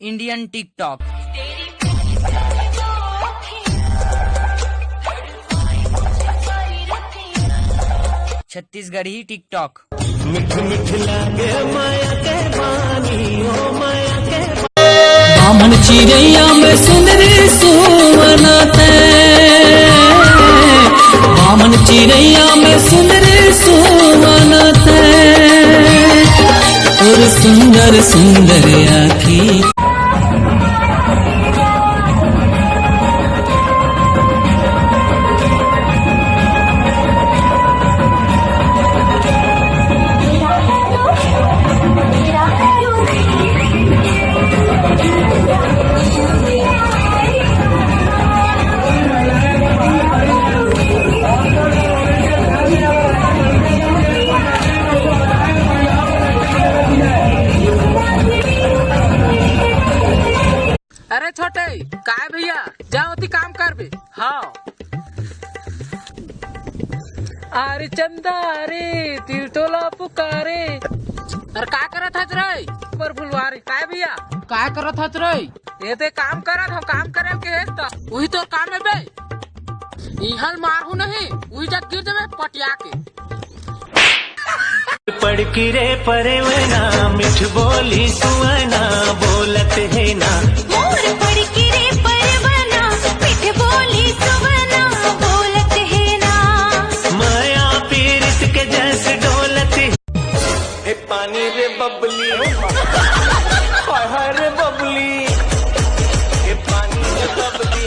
Indian TikTok. Chhattisgarhi TikTok. मिठ मिठ लागे माया के बानी ओ माया के बामन चिड़ैया में सुंदरी सुवनते, बामन चिड़ैया में सुंदरी सुवनते, और सुंदर सुंदर आँखी। अरे छोटे काय भैया जाओ ती काम कर बे। हाँ अरे चंदा रे तिल तोला पुकारे। अरे का करत हत रे पर फुलवारी काय भैया काय करत हत रे? ये ते काम करत हम काम करे के है त वही तो काम है बे। इहल मारहू नहीं वही जा गिर जावे पटिया के। पढ़ की रे परवना मिठ बोली सुवना बोलत है ना। मोर पढ़ की रे परवना मिठ बोली सुवना बोलत है ना। माया पीरित के जैसे डोलत ए पानी रे बबली हाय हाय रे बबली ए पानी रे बबली।